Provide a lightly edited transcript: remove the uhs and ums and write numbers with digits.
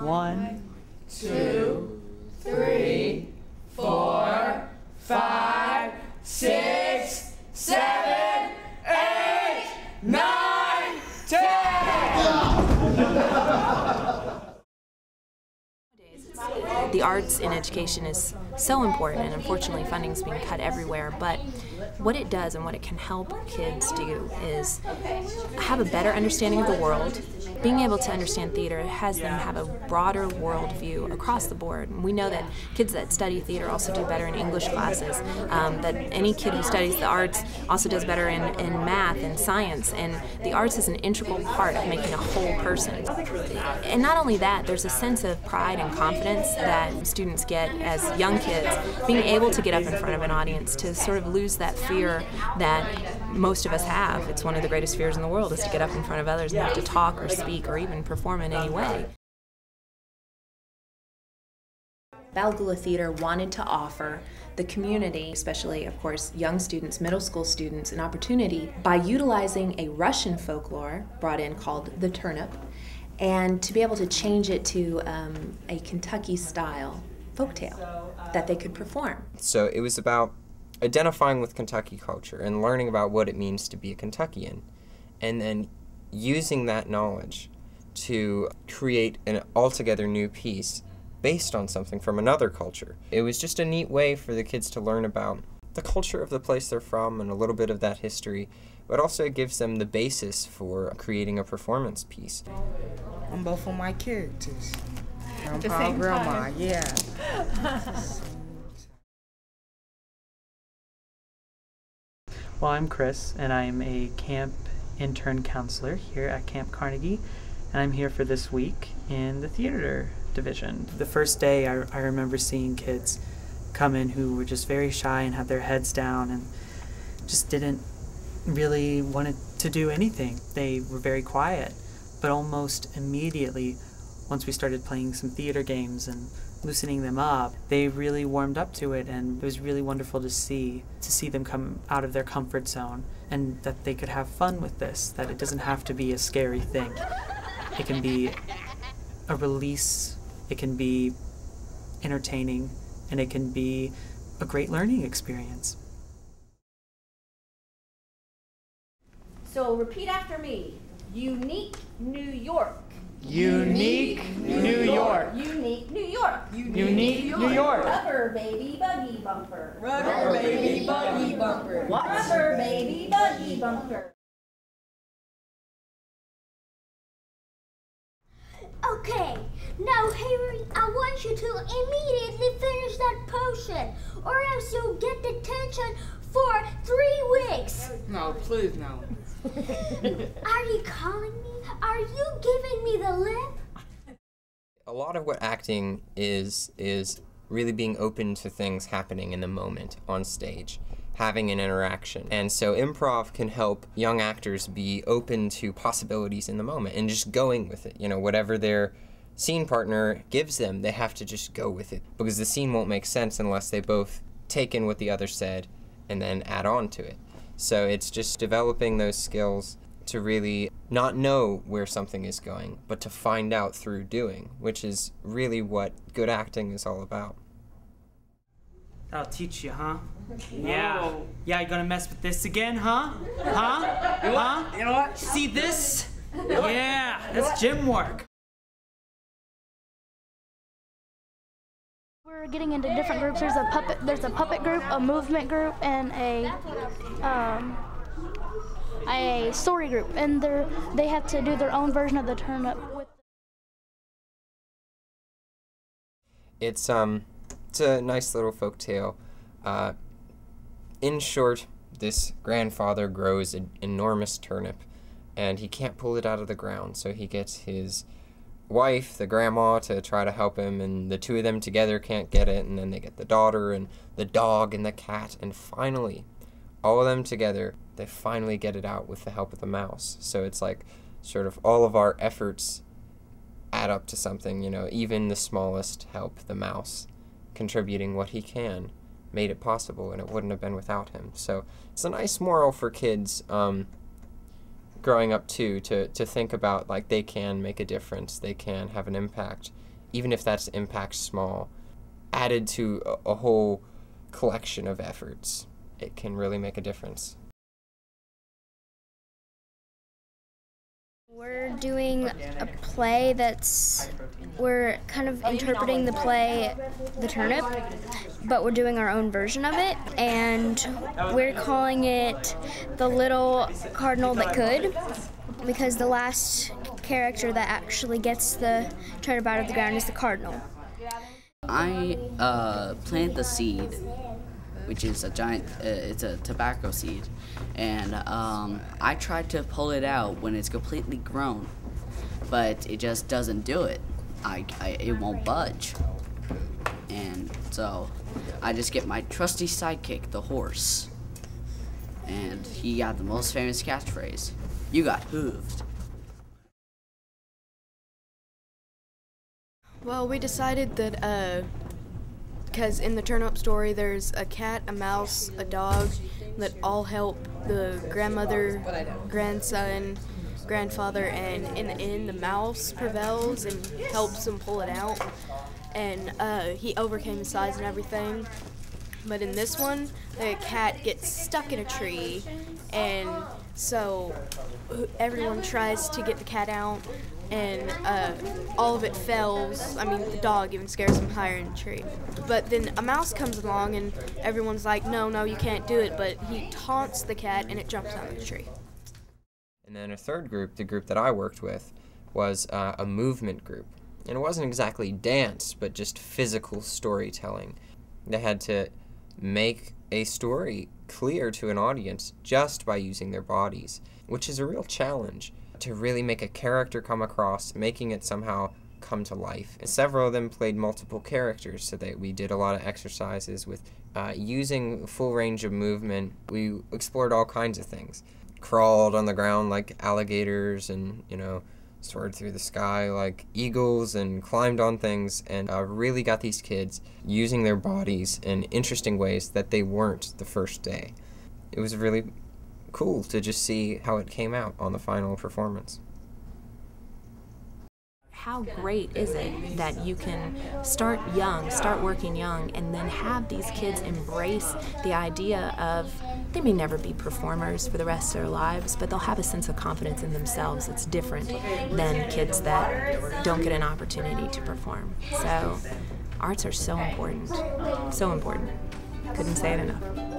One, two, three, 4, 5, 6, 7, 8, 9, 10! The arts in education is so important, and unfortunately funding is being cut everywhere, but what it does and what it can help kids do is have a better understanding of the world. Being able to understand theater has them have a broader world view across the board. And we know that kids that study theater also do better in English classes, that any kid who studies the arts also does better in math and science, and the arts is an integral part of making a whole person. And not only that, there's a sense of pride and confidence that students get as young kids, being able to get up in front of an audience, to sort of lose that fear that most of us have. It's one of the greatest fears in the world, is to get up in front of others and have to talk or speak or even perform in any way. Balagula Theater wanted to offer the community, especially of course young students, middle school students, an opportunity by utilizing a Russian folklore brought in called the turnip, and to be able to change it to a Kentucky style folktale that they could perform. So it was about identifying with Kentucky culture and learning about what it means to be a Kentuckian, and then using that knowledge to create an altogether new piece based on something from another culture. It was just a neat way for the kids to learn about the culture of the place they're from and a little bit of that history, but also it gives them the basis for creating a performance piece. I'm both of my characters. Grandpa and Grandma, yeah. Well, I'm Chris, and I'm a camp intern counselor here at Camp Carnegie, and I'm here for this week in the theater division. The first day I remember seeing kids come in who were just very shy and had their heads down and just didn't really want to do anything. They were very quiet, but almost immediately, once we started playing some theater games and loosening them up, they really warmed up to it, and it was really wonderful to see them come out of their comfort zone and that they could have fun with this, that it doesn't have to be a scary thing. It can be a release, it can be entertaining, and it can be a great learning experience. So repeat after me. Unique New York. Unique New York. Unique New York. Unique New York. Rubber baby buggy bumper. Rubber baby buggy bumper. What? Rubber baby buggy bumper. Okay, now Harry, I want you to immediately finish that potion, or else you'll get detention for 3 weeks. No, please no. Are you calling me? Are you giving me the lip? A lot of what acting is really being open to things happening in the moment on stage, having an interaction. And so improv can help young actors be open to possibilities in the moment and just going with it. You know, whatever their scene partner gives them, they have to just go with it, because the scene won't make sense unless they both take in what the other said and then add on to it. So it's just developing those skills to really not know where something is going, but to find out through doing, which is really what good acting is all about. That'll teach you, huh? Yeah. Yeah, you gonna mess with this again, huh? Huh? Huh? You know what? See this? Yeah, that's gym work. We're getting into different groups. There's a puppet group, a movement group, and a story group, and they have to do their own version of the turnip. It's a nice little folk tale. In short, this grandfather grows an enormous turnip, and he can't pull it out of the ground, so he gets his wife, the grandma, to try to help him, and the two of them together can't get it, and then they get the daughter and the dog and the cat, and finally, all of them together, they finally get it out with the help of the mouse. So it's like sort of all of our efforts add up to something, you know, even the smallest help, the mouse contributing what he can, made it possible, and it wouldn't have been without him. So it's a nice moral for kids growing up too, to think about, like, they can make a difference, they can have an impact, even if that's impact small, added to a whole collection of efforts. It can really make a difference. We're doing a play we're kind of interpreting the play, The Turnip, but we're doing our own version of it, and we're calling it The Little Cardinal That Could, because the last character that actually gets the turnip out of the ground is the cardinal. I planted the seed, which is a giant, it's a tobacco seed, and I tried to pull it out when it's completely grown, but it just doesn't do it. It won't budge, and so I just get my trusty sidekick, the horse, and he got the most famous catchphrase, "You got hooved." Well, we decided that, because in the turnip story there's a cat, a mouse, a dog that all help the grandmother, grandson, grandfather, and in the end the mouse prevails and helps him pull it out, and he overcame the size and everything. But in this one, the cat gets stuck in a tree, and so everyone tries to get the cat out, and all of it fails. I mean, the dog even scares him higher in the tree. But then a mouse comes along, and everyone's like, no, you can't do it, but he taunts the cat, and it jumps out of the tree. And then a third group, the group that I worked with, was a movement group. And it wasn't exactly dance, but just physical storytelling. They had to make a story clear to an audience just by using their bodies, which is a real challenge, to really make a character come across, making it somehow come to life. And several of them played multiple characters, so that we did a lot of exercises with using full range of movement. We explored all kinds of things. Crawled on the ground like alligators, and, soared through the sky like eagles, and climbed on things, and really got these kids using their bodies in interesting ways that they weren't the first day. It was really cool to just see how it came out on the final performance. How great is it that you can start young, start working young, and then have these kids embrace the idea of they may never be performers for the rest of their lives, but they'll have a sense of confidence in themselves that's different than kids that don't get an opportunity to perform. So arts are so important, so important. Couldn't say it enough.